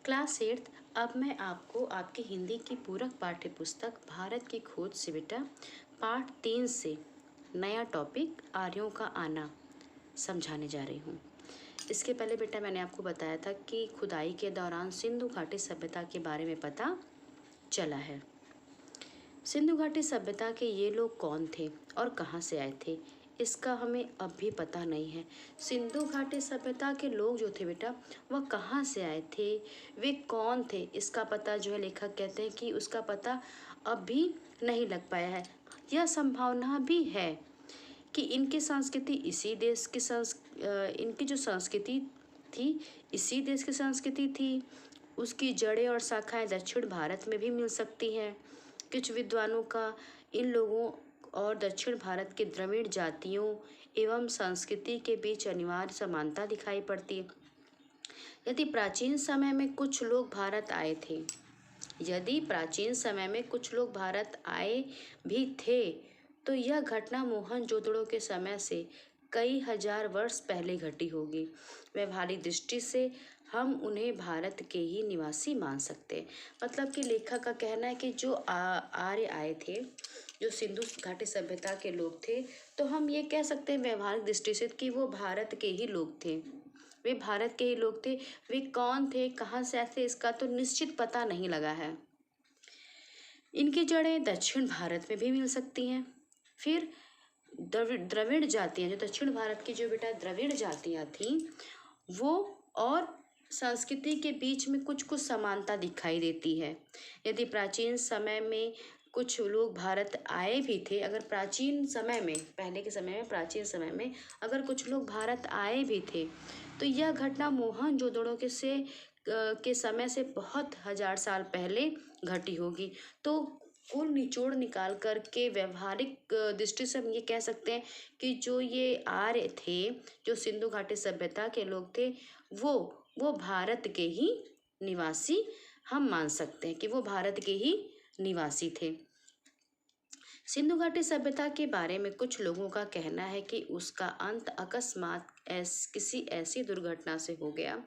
Class 8। अब मैं आपको आपकी हिंदी की पूरक पाठ्य पुस्तक भारत की खोज से बेटा पाठ 3 से नया टॉपिक आर्यों का आना समझाने जा रही हूँ। इसके पहले बेटा मैंने आपको बताया था कि खुदाई के दौरान सिंधु घाटी सभ्यता के बारे में पता चला है। सिंधु घाटी सभ्यता के ये लोग कौन थे और कहाँ से आए थे, इसका हमें अब भी पता नहीं है। सिंधु घाटी सभ्यता के लोग जो थे बेटा, वह कहाँ से आए थे, वे कौन थे, इसका पता जो है लेखक कहते हैं कि उसका पता अब भी नहीं लग पाया है। यह संभावना भी है कि इनकी संस्कृति इसी देश की इनकी जो संस्कृति थी इसी देश की संस्कृति थी। उसकी जड़ें और शाखाएं दक्षिण भारत में भी मिल सकती हैं। कुछ विद्वानों का इन लोगों और दक्षिण भारत के द्रविड़ जातियों एवं संस्कृति के बीच अनिवार्य समानता दिखाई पड़ती है। यदि प्राचीन समय में कुछ लोग भारत आए भी थे तो यह घटना मोहनजोदड़ो के समय से कई हजार वर्ष पहले घटी होगी। व्यवहारिक दृष्टि से हम उन्हें भारत के ही निवासी मान सकते हैं। मतलब कि लेखक का कहना है कि जो आर्य आए थे, जो सिंधु घाटी सभ्यता के लोग थे, तो हम ये कह सकते हैं व्यवहारिक दृष्टि से कि वो भारत के ही लोग थे। वे भारत के ही लोग थे। वे कौन थे, कहाँ से आए थे, इसका तो निश्चित पता नहीं लगा है। इनकी जड़ें दक्षिण भारत में भी मिल सकती हैं। फिर द्रविड़ जातियाँ, जो दक्षिण भारत की जो बेटा द्रविड़ जातियाँ थीं, वो और संस्कृति के बीच में कुछ कुछ समानता दिखाई देती है। यदि प्राचीन समय में कुछ लोग भारत आए भी थे, अगर प्राचीन समय में, पहले के समय में, प्राचीन समय में अगर कुछ लोग भारत आए भी थे तो यह घटना मोहनजोदड़ो के समय से बहुत हजार साल पहले घटी होगी। तो कुल निचोड़ निकाल कर के व्यवहारिक दृष्टि से हम ये कह सकते हैं कि जो ये आर्य थे, जो सिंधु घाटी सभ्यता के लोग थे, वो भारत के ही निवासी हम मान सकते हैं कि वो भारत के ही निवासी थे। सिंधु घाटी सभ्यता के बारे में कुछ लोगों का कहना है कि उसका अंत अकस्मात किसी ऐसी दुर्घटना से हो गया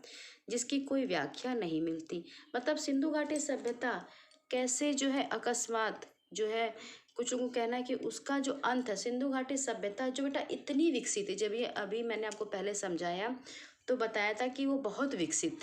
जिसकी कोई व्याख्या नहीं मिलती। मतलब सिंधु घाटी सभ्यता कैसे जो है अकस्मात जो है, कुछ लोगों को कहना है कि उसका जो अंत है, सिंधु घाटी सभ्यता जो बेटा इतनी विकसित थी, जब ये अभी मैंने आपको पहले समझाया तो बताया था कि वो बहुत विकसित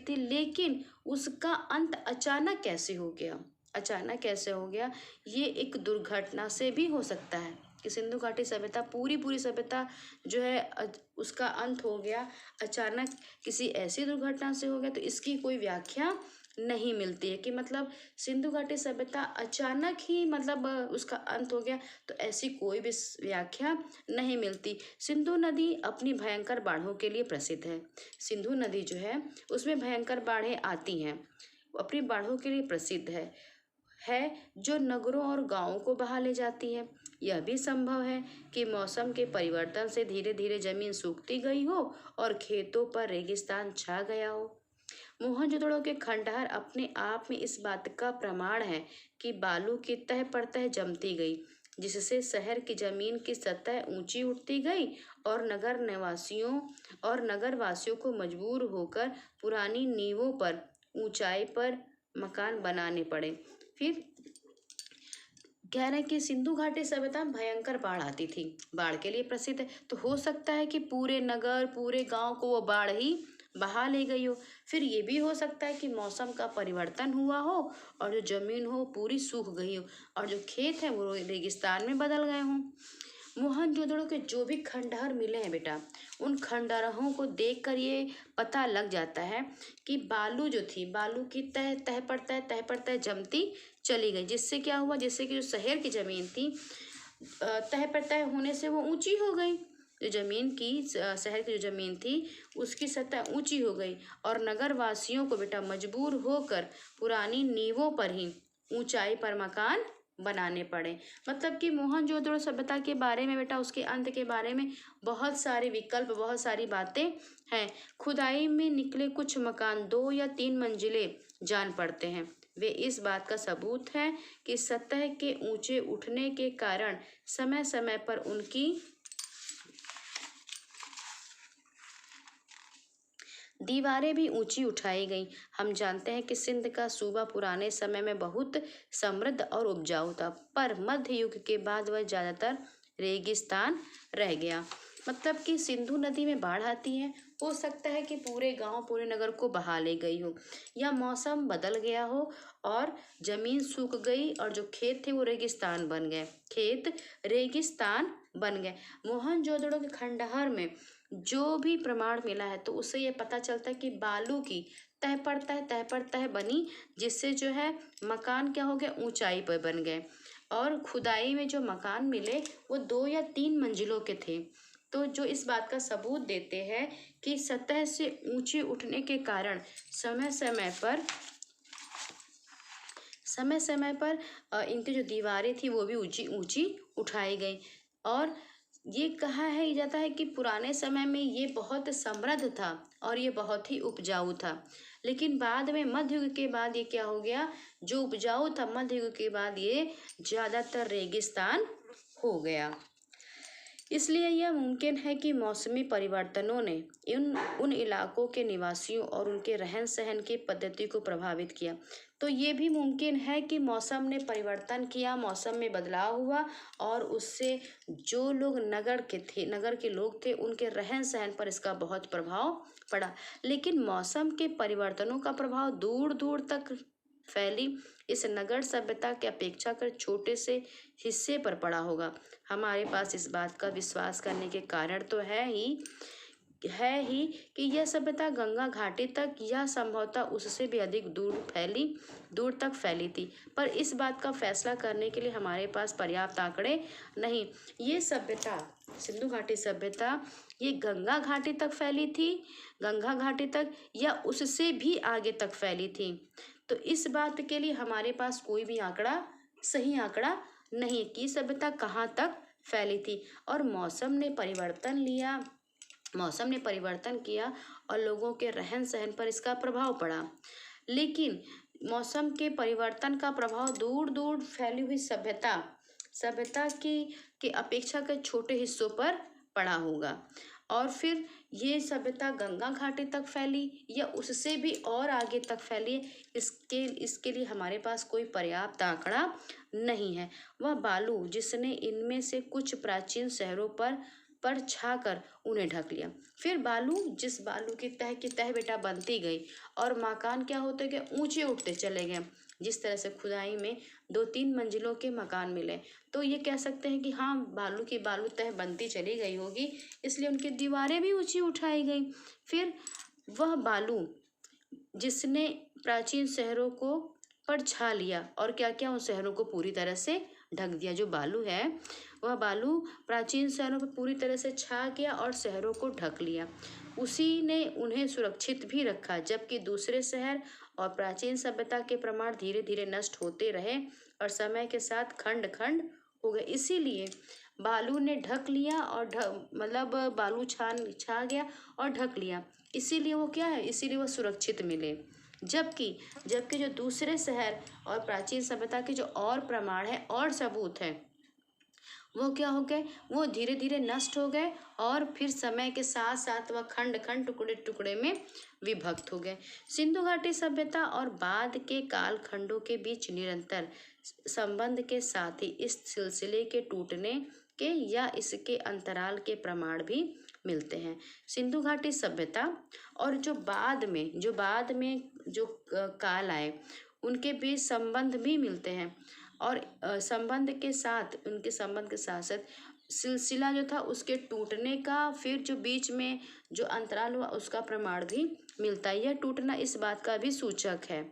थी, लेकिन उसका अंत अचानक कैसे हो गया, ये एक दुर्घटना से भी हो सकता है कि सिंधु घाटी सभ्यता पूरी सभ्यता जो है उसका अंत हो गया अचानक किसी ऐसी दुर्घटना से हो गया। तो इसकी कोई व्याख्या नहीं मिलती है कि मतलब सिंधु घाटी सभ्यता अचानक ही मतलब उसका अंत हो गया, तो ऐसी कोई भी व्याख्या नहीं मिलती। सिंधु नदी अपनी भयंकर बाढ़ों के लिए प्रसिद्ध है। सिंधु नदी जो है उसमें भयंकर बाढ़ें आती हैं, अपनी बाढ़ों के लिए प्रसिद्ध है जो नगरों और गांवों को बहा ले जाती है। यह भी संभव है कि मौसम के परिवर्तन से धीरे धीरे जमीन सूखती गई हो और खेतों पर रेगिस्तान छा गया हो। मोहनजोदड़ो के खंडहर अपने आप में इस बात का प्रमाण है कि बालू की तह पर तह जमती गई, जिससे शहर की जमीन की सतह ऊंची उठती गई और नगर वासियों को मजबूर होकर पुरानी नींवों पर ऊंचाई पर मकान बनाने पड़े। फिर कह रहे हैं कि सिंधु घाटी सभ्यता में भयंकर बाढ़ आती थी, बाढ़ के लिए प्रसिद्ध है, तो हो सकता है कि पूरे नगर पूरे गांव को वो बाढ़ ही बहा ले गई हो। फिर ये भी हो सकता है कि मौसम का परिवर्तन हुआ हो और जो जमीन हो पूरी सूख गई हो और जो खेत है वो रेगिस्तान में बदल गए हों। मोहनजोदड़ो के जो भी खंडहर मिले हैं बेटा, उन खंडहरों को देखकर ये पता लग जाता है कि बालू जो थी, बालू की तह पर तह जमती चली गई, जिससे क्या हुआ, जिससे कि जो शहर की जमीन थी तह पर तह होने से वो ऊंची हो गई। जो जमीन की शहर की जो जमीन थी उसकी सतह ऊंची हो गई और नगर वासियों को बेटा मजबूर होकर पुरानी नींवों पर ही ऊंचाई पर मकान बनाने पड़े। मतलब कि मोहनजोदड़ो सभ्यता के बारे में बेटा, उसके अंत के बारे में बहुत सारे विकल्प, बहुत सारी बातें हैं। खुदाई में निकले कुछ मकान 2 या 3 मंजिले जान पड़ते हैं। वे इस बात का सबूत है कि सतह के ऊंचे उठने के कारण समय समय पर उनकी दीवारें भी ऊंची उठाई गईं। हम जानते हैं कि सिंध का सूबा पुराने समय में बहुत समृद्ध और उपजाऊ था, पर मध्य युग के बाद वह ज्यादातर रेगिस्तान रह गया। मतलब कि सिंधु नदी में बाढ़ आती है, हो सकता है कि पूरे गांव पूरे नगर को बहा ले गई हो, या मौसम बदल गया हो और जमीन सूख गई और जो खेत थे वो रेगिस्तान बन गए, खेत रेगिस्तान बन गए। मोहनजोदड़ो के खंडहर में जो भी प्रमाण मिला है तो उससे ये पता चलता है कि बालू की तह पर तह बनी, जिससे जो है मकान क्या हो गया, ऊंचाई पर बन गए। और खुदाई में जो मकान मिले वो 2 या 3 मंजिलों के थे, तो जो इस बात का सबूत देते हैं कि सतह से ऊंचे उठने के कारण समय समय पर इनकी जो दीवारें थी वो भी ऊंची ऊंची उठाई गई। और ये कहा है जाता है कि पुराने समय में ये बहुत समृद्ध था और ये बहुत ही उपजाऊ था, लेकिन बाद में मध्य युग के बाद ये क्या हो गया, जो उपजाऊ था मध्य युग के बाद ये ज्यादातर रेगिस्तान हो गया। इसलिए यह मुमकिन है कि मौसमी परिवर्तनों ने उन इलाकों के निवासियों और उनके रहन सहन की पद्धति को प्रभावित किया। तो ये भी मुमकिन है कि मौसम ने परिवर्तन किया, मौसम में बदलाव हुआ और उससे जो लोग नगर के लोग थे उनके रहन सहन पर इसका बहुत प्रभाव पड़ा। लेकिन मौसम के परिवर्तनों का प्रभाव दूर दूर तक फैली इस नगर सभ्यता के अपेक्षाकृत छोटे से हिस्से पर पड़ा होगा। हमारे पास इस बात का विश्वास करने के कारण तो है ही कि यह सभ्यता गंगा घाटी तक या संभवतः उससे भी अधिक दूर तक फैली थी, पर इस बात का फैसला करने के लिए हमारे पास पर्याप्त आंकड़े नहीं। ये सभ्यता, सिंधु घाटी सभ्यता, ये गंगा घाटी तक फैली थी, गंगा घाटी तक, या उससे भी आगे तक फैली थी, तो इस बात के लिए हमारे पास कोई भी सही आंकड़ा नहीं कि सभ्यता कहाँ तक फैली थी। और मौसम ने परिवर्तन किया और लोगों के रहन सहन पर इसका प्रभाव पड़ा, लेकिन मौसम के परिवर्तन का प्रभाव दूर दूर फैली हुई सभ्यता की अपेक्षा के छोटे हिस्सों पर पड़ा होगा। और फिर ये सभ्यता गंगा घाटी तक फैली या उससे भी और आगे तक फैली, इसके लिए हमारे पास कोई पर्याप्त आंकड़ा नहीं है। वह बालू जिसने इनमें से कुछ प्राचीन शहरों पर छाकर उन्हें ढक लिया, फिर जिस बालू की तह बेटा बनती गई और मकान क्या होते गए, ऊंचे उठते चले गए। जिस तरह से खुदाई में 2-3 मंजिलों के मकान मिले, तो ये कह सकते हैं कि हाँ, बालू तह बनती चली गई होगी, इसलिए उनकी दीवारें भी ऊंची उठाई गई। फिर वह बालू जिसने प्राचीन शहरों को पर छा लिया और क्या क्या उन शहरों को पूरी तरह से ढक दिया। जो बालू है वह बालू प्राचीन शहरों पर पूरी तरह से छा गया और शहरों को ढक लिया। उसी ने उन्हें सुरक्षित भी रखा, जबकि दूसरे शहर और प्राचीन सभ्यता के प्रमाण धीरे धीरे नष्ट होते रहे और समय के साथ खंड खंड हो गए। इसीलिए बालू ने ढक लिया और बालू छा गया और ढक लिया, इसीलिए वो क्या है, इसीलिए वो सुरक्षित मिले। जबकि जो दूसरे शहर और प्राचीन सभ्यता के जो और प्रमाण है और सबूत है वो क्या हो गए, वो धीरे धीरे नष्ट हो गए और फिर समय के साथ साथ वह खंड खंड टुकड़े टुकड़े में विभक्त हो गए। सिंधु घाटी सभ्यता और बाद के कालखंडों के बीच निरंतर संबंध के साथ ही इस सिलसिले के टूटने के या इसके अंतराल के प्रमाण भी मिलते हैं। सिंधु घाटी सभ्यता और जो बाद में जो काल आए उनके बीच संबंध भी मिलते हैं और उनके संबंध के साथ साथ सिलसिला जो था उसके टूटने का, फिर जो बीच में जो अंतराल हुआ उसका प्रमाण भी मिलता है। यह टूटना इस बात का भी सूचक है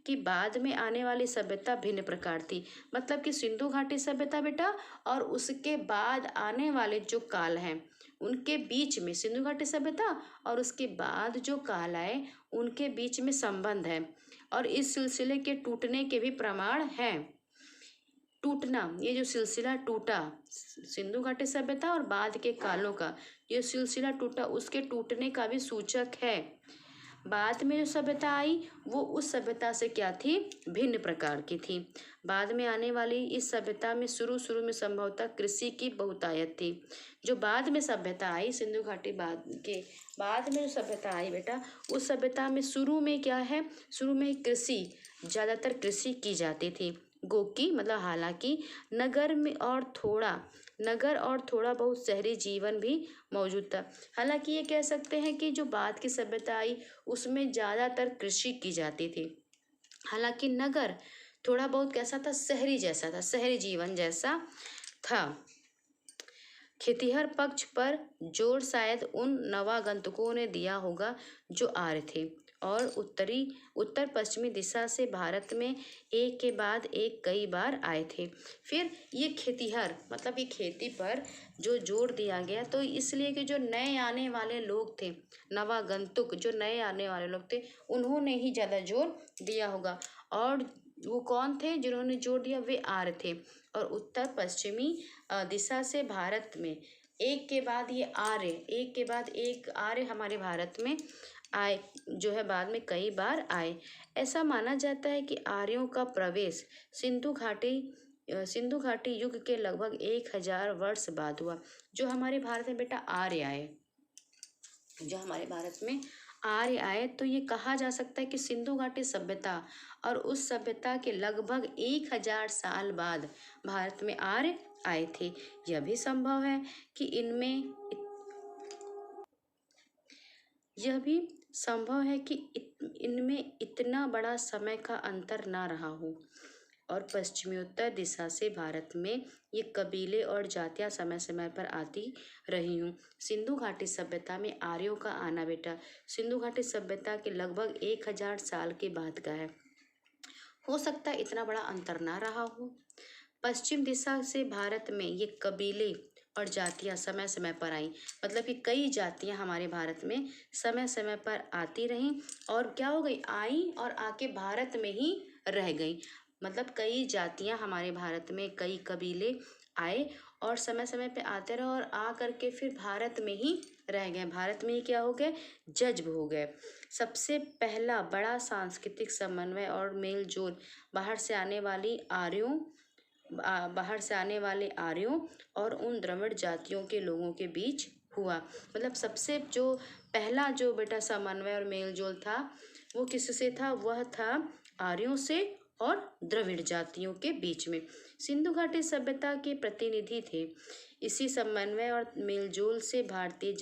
कि बाद में आने वाली सभ्यता भिन्न प्रकार थी। मतलब कि सिंधु घाटी सभ्यता बेटा और उसके बाद आने वाले जो काल हैं उनके बीच में, सिंधु घाटी सभ्यता और उसके बाद जो काल आए उनके बीच में संबंध है और इस सिलसिले के टूटने के भी प्रमाण हैं। टूटना, ये जो सिलसिला टूटा सिंधु घाटी सभ्यता और बाद के कालों का, ये सिलसिला टूटा, उसके टूटने का भी सूचक है। बाद में जो सभ्यता आई वो उस सभ्यता से क्या थी, भिन्न प्रकार की थी। बाद में आने वाली इस सभ्यता में शुरू में संभवतः कृषि की बहुतायत थी। जो बाद में सभ्यता आई, सिंधु घाटी बाद में जो सभ्यता आई बेटा, उस सभ्यता में शुरू में क्या है, शुरू में कृषि, ज़्यादातर कृषि की जाती थी। गोकी मतलब हालांकि नगर और थोड़ा बहुत शहरी जीवन भी मौजूद था। हालांकि ये कह सकते हैं कि जो बाद की सभ्यता आई उसमें ज़्यादातर कृषि की जाती थी। हालांकि नगर थोड़ा बहुत कैसा था, शहरी जैसा था, शहरी जीवन जैसा था। खेतिहर पक्ष पर जोर शायद उन नवागंतुकों ने दिया होगा जो आर्य थे और उत्तर पश्चिमी दिशा से भारत में एक के बाद एक कई बार आए थे। फिर ये खेतिहर मतलब ये खेती पर जो जोर दिया गया, तो इसलिए कि जो नए आने वाले लोग थे, नवागंतुक जो नए आने वाले लोग थे, उन्होंने ही ज़्यादा जोर दिया होगा। और वो कौन थे जिन्होंने जोर दिया, वे आर्य थे। और उत्तर पश्चिमी दिशा से भारत में एक के बाद एक आर्य हमारे भारत में आए, जो है बाद में कई बार आए। ऐसा माना जाता है कि आर्यों का प्रवेश सिंधु घाटी युग के लगभग 1000 वर्ष बाद हुआ। जो हमारे भारत में बेटा आर्य आए, जो हमारे भारत में आर्य आए, तो ये कहा जा सकता है कि सिंधु घाटी सभ्यता और उस सभ्यता के लगभग 1000 साल बाद भारत में आर्य आए थे। यह भी संभव है कि इनमें इतना बड़ा समय का अंतर ना रहा हो और पश्चिमोत्तर दिशा से भारत में ये कबीले और जातियां समय समय पर आती रही हूँ। सिंधु घाटी सभ्यता में आर्यों का आना बेटा सिंधु घाटी सभ्यता के लगभग 1000 साल के बाद का है। हो सकता है इतना बड़ा अंतर ना रहा हो। पश्चिम दिशा से भारत में ये कबीले और जातियां समय समय पर आई, मतलब कि कई जातियां हमारे भारत में समय समय पर आती रहीं और क्या हो गई, आई और आके भारत में ही रह गई। मतलब कई जातियां हमारे भारत में, कई कबीले आए और समय समय पे आते रहे और आ करके फिर भारत में ही रह गए, भारत में ही क्या हो गए, जज्ब हो गए। सबसे पहला बड़ा सांस्कृतिक समन्वय और मेल जोल बाहर से आने वाले आर्यों और उन द्रविड़ जातियों के लोगों के बीच हुआ। मतलब सबसे जो पहला जो बेटा समन्वय और मेल जोल था वो किससे था, वह था आर्यों से और द्रविड़ जातियों के बीच में। सिंधु घाटी सभ्यता के प्रतिनिधि थे। इसी समन्वय और मेलजोल से भारतीय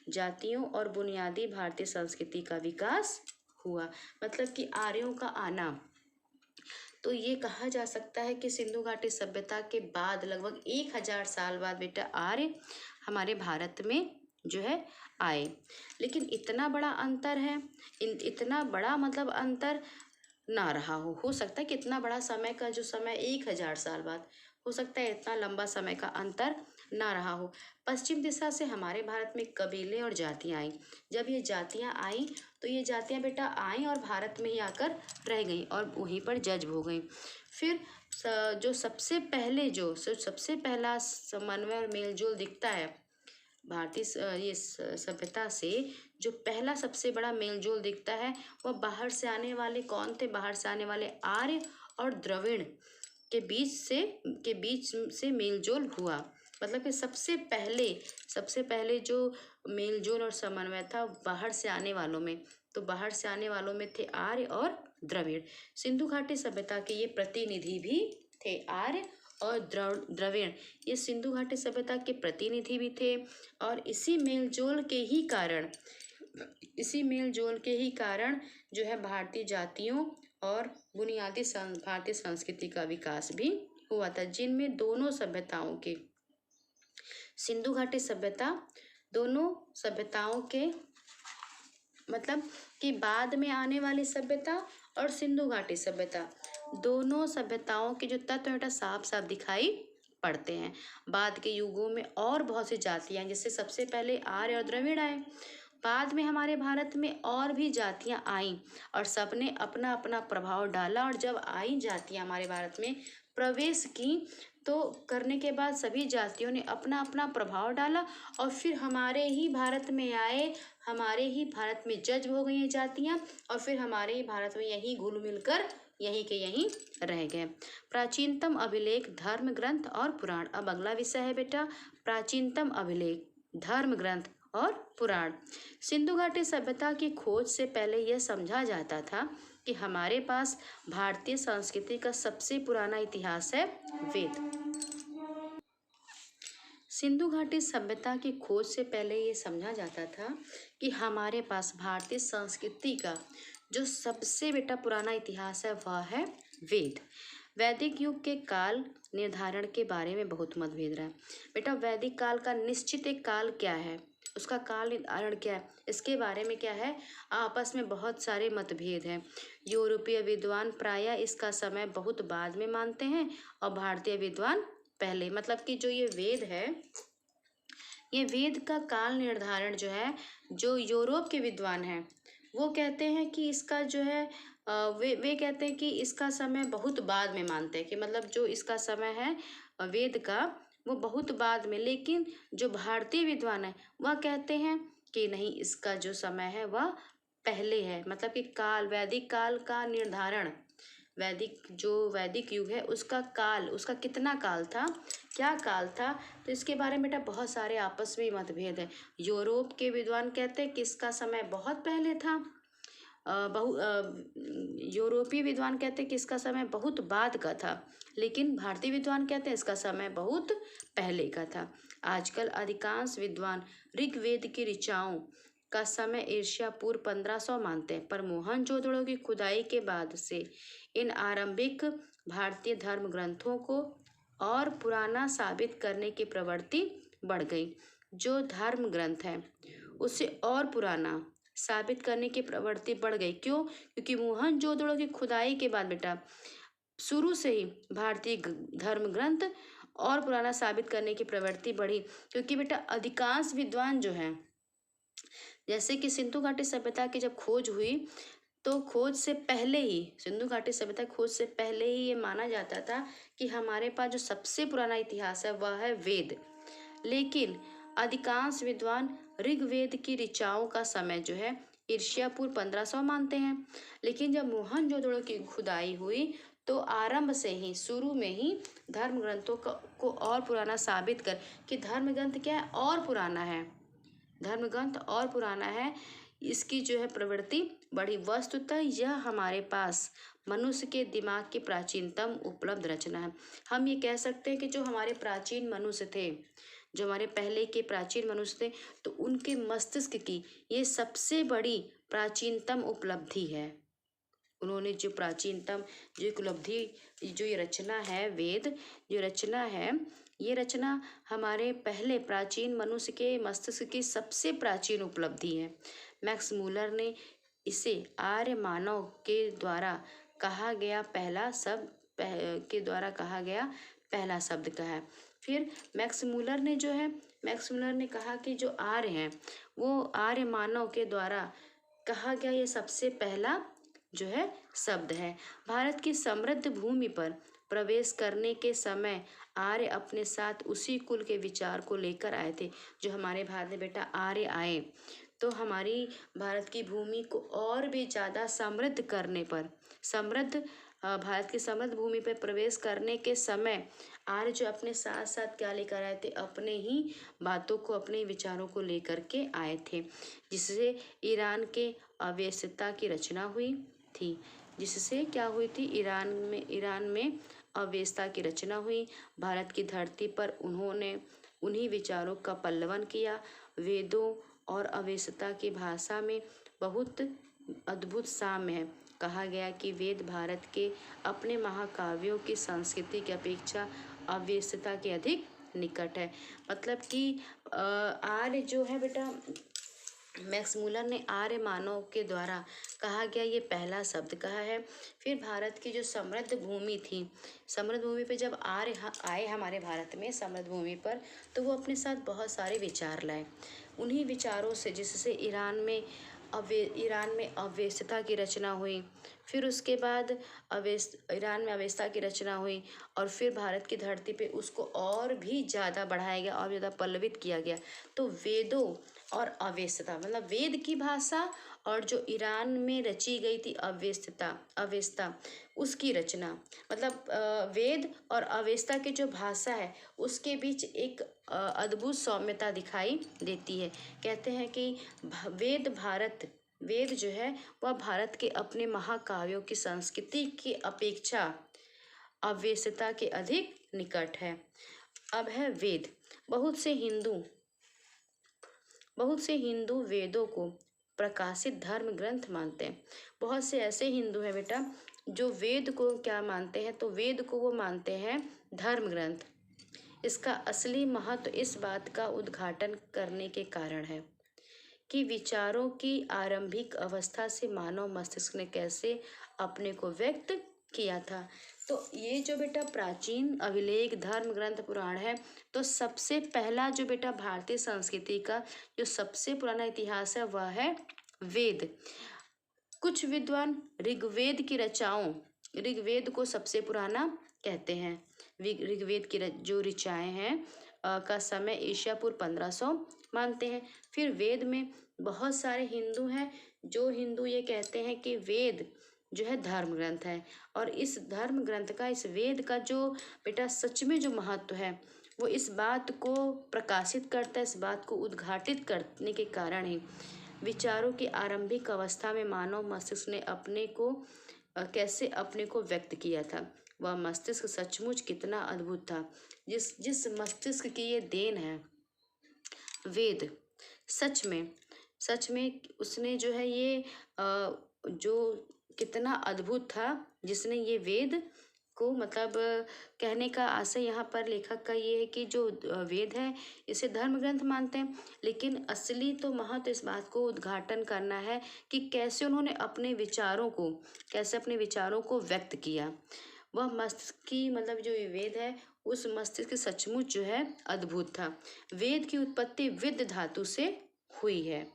जातियों और बुनियादी भारतीय संस्कृति का विकास हुआ। मतलब कि आर्यों का आना, तो ये कहा जा सकता है कि सिंधु घाटी सभ्यता के बाद लगभग 1000 साल बाद बेटा आर्य हमारे भारत में जो है आए। लेकिन इतना बड़ा अंतर है, इतना बड़ा मतलब अंतर ना रहा हो सकता है कि इतना बड़ा समय का जो समय 1000 साल बाद, हो सकता है इतना लंबा समय का अंतर ना रहा हो। पश्चिम दिशा से हमारे भारत में कबीले और जातियां आई। जब ये जातियां आई तो ये जातियां बेटा आई और भारत में ही आकर रह गई और वहीं पर जज्ब हो गई। फिर जो सबसे पहला समन्वय और मेलजोल दिखता है भारतीय ये सभ्यता से, जो पहला सबसे बड़ा मेलजोल दिखता है वह बाहर से आने वाले कौन थे, बाहर से आने वाले आर्य और द्रविड़ के बीच से मेलजोल हुआ। मतलब कि सबसे पहले जो मेलजोल और समन्वय था बाहर से आने वालों में, तो बाहर से आने वालों में थे आर्य और द्रविड़। सिंधु घाटी सभ्यता के ये प्रतिनिधि भी थे, आर्य और द्रविड़, ये सिंधु घाटी सभ्यता के प्रतिनिधि भी थे। और इसी मेलजोल के ही कारण जो है भारतीय जातियों और बुनियादी भारतीय संस्कृति का विकास भी हुआ था, जिनमें दोनों सभ्यताओं के, सिंधु घाटी सभ्यता दोनों सभ्यताओं के, मतलब कि बाद में आने वाली सभ्यता और सिंधु घाटी सभ्यता, दोनों सभ्यताओं के जो तत्व बेटा साफ साफ दिखाई पड़ते हैं। बाद के युगों में और बहुत सी जातियां, जैसे सबसे पहले आर्य और द्रविड़ आए, बाद में हमारे भारत में और भी जातियां आईं और सबने अपना अपना प्रभाव डाला। और जब आई जातियां हमारे भारत में प्रवेश की तो करने के बाद सभी जातियों ने अपना अपना प्रभाव डाला और फिर हमारे ही भारत में आए, हमारे ही भारत में जज्ब हो गई ये जातियाँ और फिर हमारे ही भारत में यहीं घुल मिलकर यहीं के यहीं रह गए। प्राचीनतम अभिलेख, धर्म ग्रंथ और पुराण। अब अगला विषय है बेटा प्राचीनतम अभिलेख, धर्म ग्रंथ और पुराण। सिंधु घाटी सभ्यता की खोज से पहले यह समझा जाता था कि हमारे पास भारतीय संस्कृति का सबसे पुराना इतिहास है वेद। सिंधु घाटी सभ्यता की खोज से पहले ये समझा जाता था कि हमारे पास भारतीय संस्कृति का जो सबसे बेटा पुराना इतिहास है वह है वेद। वैदिक युग के काल निर्धारण के बारे में बहुत मतभेद रहा है। बेटा वैदिक काल का निश्चित एक काल क्या है, उसका काल निर्धारण क्या है, इसके बारे में क्या है आपस में बहुत सारे मतभेद हैं। यूरोपीय विद्वान प्रायः इसका समय बहुत बाद में मानते हैं और भारतीय विद्वान पहले। मतलब कि जो ये वेद है, ये वेद का काल निर्धारण जो है, जो यूरोप के विद्वान हैं वो कहते हैं कि इसका जो है वे कहते हैं कि इसका समय बहुत बाद में मानते हैं, कि मतलब जो इसका समय है वेद का वो बहुत बाद में। लेकिन जो भारतीय विद्वान है वह कहते हैं कि नहीं, इसका जो समय है वह पहले है। मतलब कि काल, वैदिक काल का निर्धारण, वैदिक युग है उसका काल, उसका कितना काल था, क्या काल था, तो इसके बारे में बेटा बहुत सारे आपस में मतभेद है। यूरोप के विद्वान कहते हैं कि इसका समय बहुत पहले था, यूरोपीय विद्वान कहते हैं कि इसका समय बहुत बाद का था, लेकिन भारतीय विद्वान कहते हैं इसका समय बहुत पहले का था। आजकल अधिकांश विद्वान ऋग्वेद की ऋचाओं का समय ईर्ष्या पूर्व 1500 मानते हैं, पर मोहनजोदड़ो की खुदाई के बाद से इन आरंभिक भारतीय धर्म ग्रंथों को और पुराना साबित करने की प्रवृत्ति बढ़ गई। जो धर्म ग्रंथ है उसे और पुराना साबित करने की प्रवृत्ति बढ़ गई। क्यों? क्योंकि मोहनजोदड़ो की खुदाई के बाद बेटा शुरू से ही भारतीय धर्म ग्रंथ और पुराना साबित करने की प्रवृत्ति बढ़ी। क्योंकि बेटा अधिकांश विद्वान जो हैं, जैसे कि सिंधु घाटी सभ्यता की जब खोज हुई तो खोज से पहले ही, सिंधु घाटी सभ्यता खोज से पहले ही ये माना जाता था कि हमारे पास जो सबसे पुराना इतिहास है वह है वेद। लेकिन अधिकांश विद्वान ऋग्वेद की ऋचाओं का समय जो है ईर्ष्या पूर्व 1500 मानते हैं। लेकिन जब मोहनजोदड़ो की खुदाई हुई तो आरंभ से ही, शुरू में ही धर्म ग्रंथों को और पुराना साबित कर कि धर्म ग्रंथ क्या है, और पुराना है, धर्म ग्रंथ और पुराना है, इसकी जो है प्रवृत्ति बढ़ी। वस्तुतः यह हमारे पास मनुष्य के दिमाग की प्राचीनतम उपलब्ध रचना है। हम ये कह सकते हैं कि जो हमारे प्राचीन मनुष्य थे, जो हमारे पहले के प्राचीन मनुष्य थे, तो उनके मस्तिष्क की ये सबसे बड़ी प्राचीनतम उपलब्धि है। उन्होंने जो प्राचीनतम जो उपलब्धि, जो ये रचना है वेद, जो रचना है, ये रचना हमारे पहले प्राचीन मनुष्य के मस्तिष्क की सबसे प्राचीन उपलब्धि है। मैक्स मूलर ने इसे आर्य मानव के द्वारा कहा गया पहला शब्द कहा है। फिर मैक्स मूलर ने कहा कि जो आर्य हैं वो आर्य मानव के द्वारा कहा गया ये सबसे पहला जो है शब्द है। भारत की समृद्ध भूमि पर प्रवेश करने के समय आर्य अपने साथ उसी कुल के विचार को लेकर आए थे। जो हमारे भारत में बेटा आर्य आए तो हमारी भारत की भूमि को और भी ज़्यादा समृद्ध करने पर, भारत की समृद्ध भूमि पर प्रवेश करने के समय आर्य जो अपने साथ साथ क्या लेकर आए थे, अपने ही बातों को, अपने विचारों को लेकर के आए थे, जिससे ईरान के अव्यवस्था की रचना हुई थी। जिससे क्या हुई थी, ईरान में अव्यवस्था की रचना हुई। भारत की धरती पर उन्होंने उन्हीं विचारों का पल्लवन किया। वेदों और अव्यवस्था की भाषा में बहुत अद्भुत साम्य है। कहा गया कि वेद भारत के अपने महाकाव्यों की संस्कृति की अपेक्षा अव्यवस्था के अधिक निकट है। मतलब कि आर्य जो है बेटा, मैक्स मूलर ने आर्य मानव के द्वारा कहा गया ये पहला शब्द कहा है। फिर भारत की जो समृद्ध भूमि थी, समृद्ध भूमि पे जब आर्य आए हमारे भारत में समृद्ध भूमि पर, तो वो अपने साथ बहुत सारे विचार लाए। उन्हीं विचारों से, जिससे ईरान में ईरान में अवेस्ता की रचना हुई, फिर उसके बाद ईरान में अवेस्ता की रचना हुई, और फिर भारत की धरती पे उसको और भी ज़्यादा बढ़ाया गया और ज़्यादा पल्लवित किया गया। तो वेदों और अवेस्ता मतलब वेद की भाषा, और जो ईरान में रची गई थी अवेस्ता उसकी रचना, मतलब वेद और अवेस्ता की जो भाषा है उसके बीच एक अद्भुत सौम्यता दिखाई देती है। कहते हैं कि वेद जो है वह भारत के अपने महाकाव्यों की संस्कृति की अपेक्षा अवेस्ता के अधिक निकट है। अब है वेद। बहुत से हिंदू वेदों को प्रकाशित धर्म ग्रंथ मानते हैं। बहुत से ऐसे हिंदू हैं बेटा जो वेद को क्या मानते हैं, तो वेद को वो मानते हैं धर्म ग्रंथ। इसका असली महत्व इस बात का उद्घाटन करने के कारण है कि विचारों की आरंभिक अवस्था से मानव मस्तिष्क ने कैसे अपने को व्यक्त किया था। तो ये जो बेटा प्राचीन अभिलेख धर्म ग्रंथ पुराण है, तो सबसे पहला जो बेटा भारतीय संस्कृति का जो सबसे पुराना इतिहास है वह है वेद। कुछ विद्वान ऋग्वेद को सबसे पुराना कहते हैं। ऋग्वेद की जो ऋचाएँ हैं का समय ईसा पूर्व 1500 मानते हैं। फिर वेद में बहुत सारे हिंदू हैं जो हिंदू ये कहते हैं कि वेद जो है धर्म ग्रंथ है, और इस धर्म ग्रंथ का, इस वेद का जो बेटा सच में जो महत्व है वो इस बात को प्रकाशित करता है, इस बात को उद्घाटित करने के कारण ही विचारों की आरंभिक अवस्था में मानव मस्तिष्क ने कैसे अपने को व्यक्त किया था। वह मस्तिष्क सचमुच कितना अद्भुत था। जिस मस्तिष्क की ये देन है वेद, सच में उसने जो है ये जो कितना अद्भुत था, जिसने ये वेद को मतलब कहने का आशय यहाँ पर लेखक का ये है कि जो वेद है इसे धर्म ग्रंथ मानते हैं, लेकिन असली तो महत्व इस बात को उद्घाटन करना है कि कैसे उन्होंने अपने विचारों को व्यक्त किया। वह मस्तिष्क की मतलब जो ये वेद है उस मस्तिष्क की सचमुच जो है अद्भुत था। वेद की उत्पत्ति विद धातु से हुई है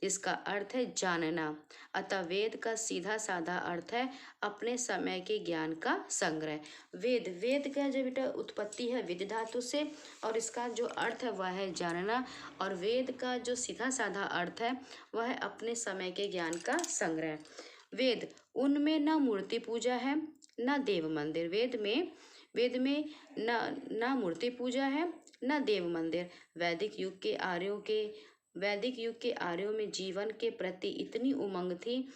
जिसका अर्थ है जानना। अतः वेद का सीधा साधा अर्थ है अपने समय के ज्ञान का संग्रह। वेद का जो बेटा उत्पत्ति है विद धातु से, और इसका जो अर्थ है वह है जानना, और वेद का जो सीधा साधा अर्थ है वह है अपने समय के ज्ञान का संग्रह। वेद उनमें न मूर्ति पूजा है न देव मंदिर। वेद में न मूर्ति पूजा है न देव मंदिर। वैदिक युग के आर्यों में जीवन के प्रति इतनी उमंग थी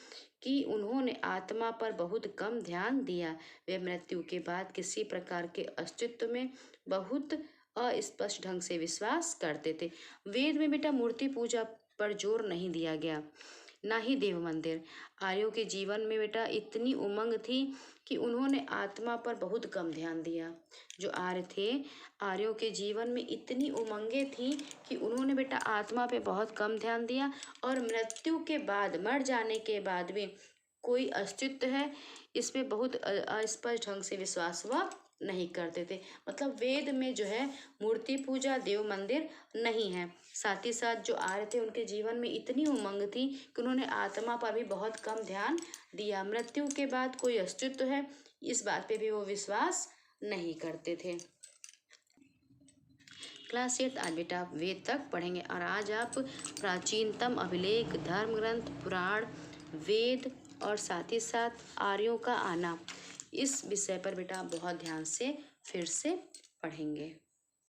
कि उन्होंने आत्मा पर बहुत कम ध्यान दिया। वे मृत्यु के बाद किसी प्रकार के अस्तित्व में बहुत अस्पष्ट ढंग से विश्वास करते थे। वेद में बेटा मूर्ति पूजा पर जोर नहीं दिया गया, ना ही देव मंदिर। आर्यों के जीवन में बेटा इतनी उमंग थी कि उन्होंने आत्मा पर बहुत कम ध्यान दिया। जो आर्य थे, आर्यों के जीवन में इतनी उमंगे थी कि उन्होंने बेटा आत्मा पे बहुत कम ध्यान दिया, और मृत्यु के बाद, मर जाने के बाद भी कोई अस्तित्व है इस पे बहुत अस्पष्ट ढंग से विश्वास वह नहीं करते थे। मतलब वेद में जो है मूर्ति पूजा देव मंदिर नहीं है। साथ ही साथ जो आर्य थे उनके जीवन में इतनी उमंग थी कि उन्होंने आत्मा पर भी बहुत कम ध्यान दिया। मृत्यु के बाद कोई अस्तित्व है इस बात पे भी वो विश्वास नहीं करते थे। क्लास 8 आज बेटा आप वेद तक पढ़ेंगे, और आज आप प्राचीनतम अभिलेख धर्म ग्रंथ पुराण वेद और साथ ही साथ आर्यों का आना, इस विषय पर बेटा आप बहुत ध्यान से फिर से पढ़ेंगे।